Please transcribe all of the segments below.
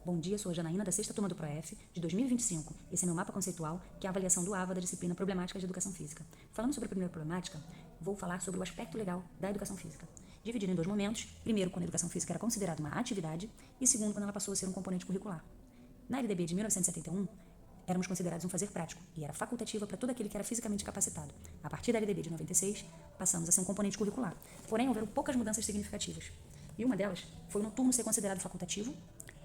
Bom dia, sou a Janaína da sexta turma do ProF, de 2025. Esse é meu mapa conceitual, que é a avaliação do AVA da disciplina Problemática de Educação Física. Falando sobre a primeira problemática, vou falar sobre o aspecto legal da educação física. Dividido em dois momentos, primeiro quando a educação física era considerada uma atividade e segundo quando ela passou a ser um componente curricular. Na LDB de 1971, éramos considerados um fazer prático e era facultativa para todo aquele que era fisicamente capacitado. A partir da LDB de 96, passamos a ser um componente curricular. Porém, houveram poucas mudanças significativas. E uma delas foi o noturno ser considerado facultativo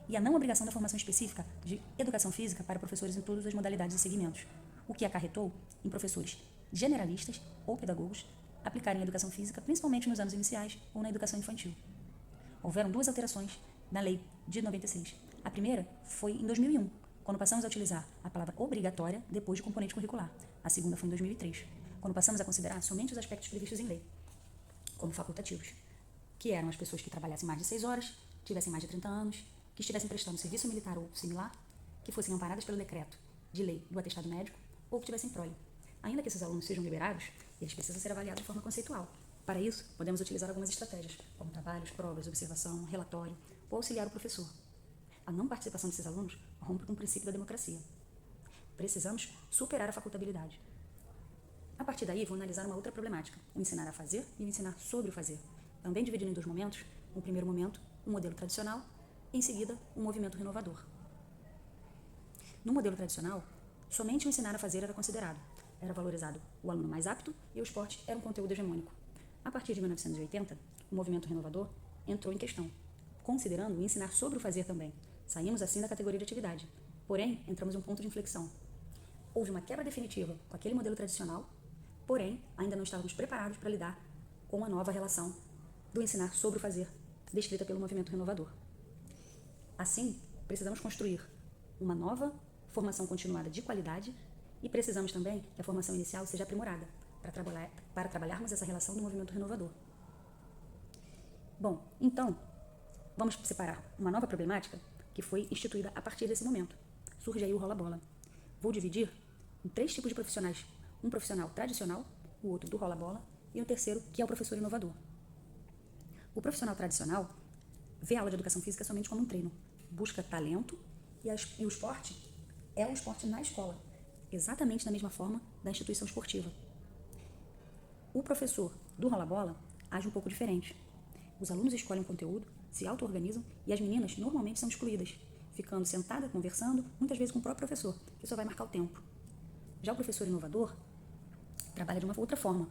e a não obrigação da formação específica de educação física para professores em todas as modalidades e segmentos, o que acarretou em professores generalistas ou pedagogos aplicarem a educação física principalmente nos anos iniciais ou na educação infantil. Houveram duas alterações na lei de 96. A primeira foi em 2001, quando passamos a utilizar a palavra obrigatória depois de componente curricular. A segunda foi em 2003, quando passamos a considerar somente os aspectos previstos em lei, como facultativos, que eram as pessoas que trabalhassem mais de 6 horas, tivessem mais de 30 anos, que estivessem prestando serviço militar ou similar, que fossem amparadas pelo decreto de lei do atestado médico ou que tivessem prole. Ainda que esses alunos sejam liberados, eles precisam ser avaliados de forma conceitual. Para isso, podemos utilizar algumas estratégias, como trabalhos, provas, observação, relatório, ou auxiliar o professor. A não participação desses alunos rompe com o princípio da democracia. Precisamos superar a facultabilidade. A partir daí, vou analisar uma outra problemática, o ensinar a fazer e o ensinar sobre o fazer. Também dividindo em dois momentos, no primeiro momento, um modelo tradicional, em seguida, um movimento renovador. No modelo tradicional, somente o ensinar a fazer era considerado. Era valorizado o aluno mais apto e o esporte era um conteúdo hegemônico. A partir de 1980, o movimento renovador entrou em questão, considerando o ensinar sobre o fazer também. Saímos assim da categoria de atividade, porém, entramos em um ponto de inflexão. Houve uma quebra definitiva com aquele modelo tradicional, porém, ainda não estávamos preparados para lidar com a nova relação do ensinar sobre o fazer, descrita pelo movimento renovador. Assim, precisamos construir uma nova formação continuada de qualidade e precisamos também que a formação inicial seja aprimorada para trabalharmos essa relação do movimento renovador. Bom, então, vamos separar uma nova problemática que foi instituída a partir desse momento. Surge aí o rola-bola. Vou dividir em 3 tipos de profissionais. Um profissional tradicional, o outro do rola-bola e o terceiro que é o professor inovador. O profissional tradicional vê a aula de educação física somente como um treino, busca talento e o esporte é o esporte na escola, exatamente da mesma forma da instituição esportiva. O professor do rola-bola age um pouco diferente. Os alunos escolhem o conteúdo, se auto-organizam e as meninas normalmente são excluídas, ficando sentada, conversando, muitas vezes com o próprio professor, que só vai marcar o tempo. Já o professor inovador trabalha de uma outra forma,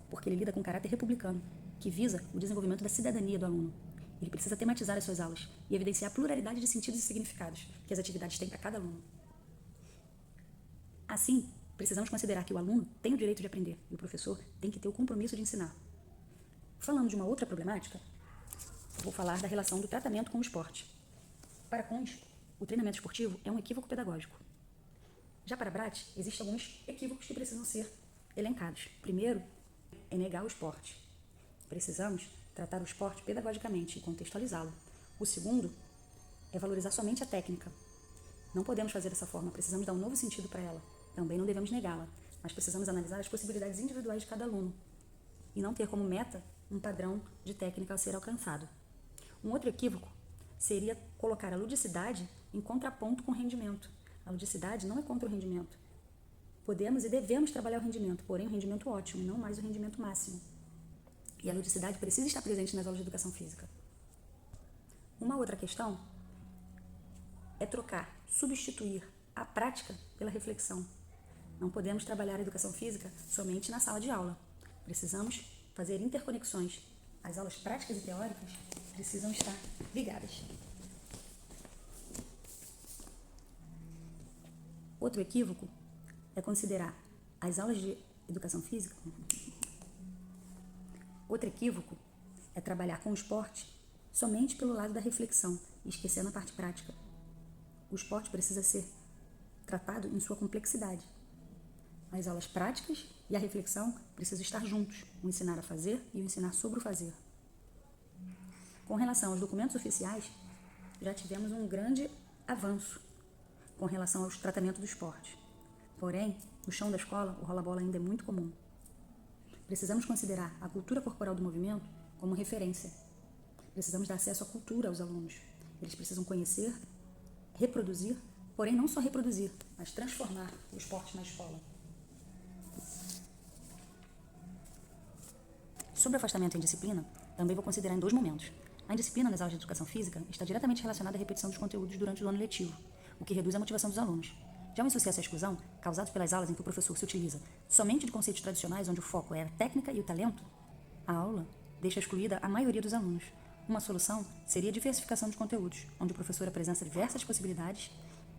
porque ele lida com um caráter republicano, que visa o desenvolvimento da cidadania do aluno. Ele precisa tematizar as suas aulas e evidenciar a pluralidade de sentidos e significados que as atividades têm para cada aluno. Assim, precisamos considerar que o aluno tem o direito de aprender e o professor tem que ter o compromisso de ensinar. Falando de uma outra problemática, vou falar da relação do tratamento com o esporte. Para Kuhn, o treinamento esportivo é um equívoco pedagógico. Já para Bratt, existem alguns equívocos que precisam ser elencados. Primeiro, é negar o esporte. Precisamos tratar o esporte pedagogicamente e contextualizá-lo. O segundo é valorizar somente a técnica. Não podemos fazer dessa forma, precisamos dar um novo sentido para ela. Também não devemos negá-la, mas precisamos analisar as possibilidades individuais de cada aluno e não ter como meta um padrão de técnica a ser alcançado. Um outro equívoco seria colocar a ludicidade em contraponto com o rendimento. A ludicidade não é contra o rendimento. Podemos e devemos trabalhar o rendimento, porém o rendimento ótimo, não mais o rendimento máximo. E a ludicidade precisa estar presente nas aulas de educação física. Uma outra questão é substituir a prática pela reflexão. Não podemos trabalhar a educação física somente na sala de aula. Precisamos fazer interconexões. As aulas práticas e teóricas precisam estar ligadas. Outro equívoco é considerar as aulas de educação física. Outro equívoco é trabalhar com o esporte somente pelo lado da reflexão e esquecendo a parte prática. O esporte precisa ser tratado em sua complexidade. As aulas práticas e a reflexão precisam estar juntos, o ensinar a fazer e o ensinar sobre o fazer. Com relação aos documentos oficiais, já tivemos um grande avanço com relação aos tratamentos do esporte. Porém, no chão da escola, o rola-bola ainda é muito comum. Precisamos considerar a cultura corporal do movimento como referência. Precisamos dar acesso à cultura aos alunos. Eles precisam conhecer reproduzir, porém não só reproduzir, mas transformar o esporte na escola. Sobre o afastamento em disciplina, também vou considerar em 2 momentos. A indisciplina nas aulas de educação física está diretamente relacionada à repetição dos conteúdos durante o ano letivo, o que reduz a motivação dos alunos. Já o insucesso e a exclusão, causados pelas aulas em que o professor se utiliza somente de conceitos tradicionais onde o foco é a técnica e o talento, a aula deixa excluída a maioria dos alunos. Uma solução seria a diversificação de conteúdos, onde o professor apresenta diversas possibilidades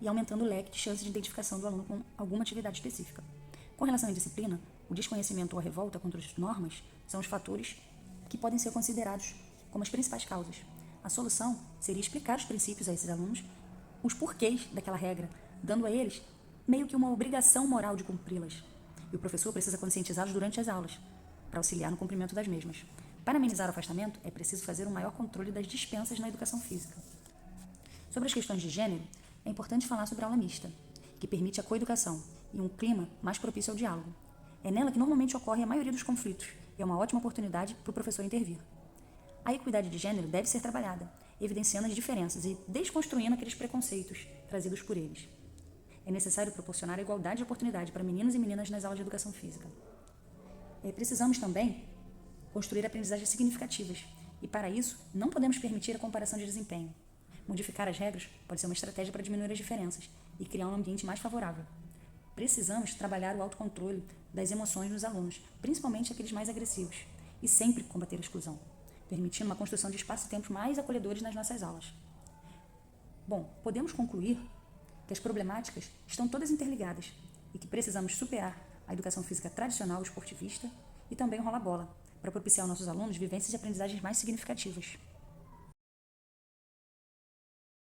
e aumentando o leque de chances de identificação do aluno com alguma atividade específica. Com relação à disciplina, o desconhecimento ou a revolta contra as normas são os fatores que podem ser considerados como as principais causas. A solução seria explicar os princípios a esses alunos, os porquês daquela regra, dando a eles meio que uma obrigação moral de cumpri-las. E o professor precisa conscientizá-los durante as aulas, para auxiliar no cumprimento das mesmas. Para amenizar o afastamento, é preciso fazer um maior controle das dispensas na educação física. Sobre as questões de gênero, é importante falar sobre a aula mista, que permite a coeducação e um clima mais propício ao diálogo. É nela que normalmente ocorre a maioria dos conflitos e é uma ótima oportunidade para o professor intervir. A equidade de gênero deve ser trabalhada, evidenciando as diferenças e desconstruindo aqueles preconceitos trazidos por eles. É necessário proporcionar a igualdade de oportunidade para meninos e meninas nas aulas de educação física. Precisamos também construir aprendizagens significativas e, para isso, não podemos permitir a comparação de desempenho. Modificar as regras pode ser uma estratégia para diminuir as diferenças e criar um ambiente mais favorável. Precisamos trabalhar o autocontrole das emoções nos alunos, principalmente aqueles mais agressivos, e sempre combater a exclusão, permitindo uma construção de espaços e tempos mais acolhedores nas nossas aulas. Bom, podemos concluir que as problemáticas estão todas interligadas e que precisamos superar a educação física tradicional esportivista e também o rola-bola, para propiciar aos nossos alunos vivências e aprendizagens mais significativas.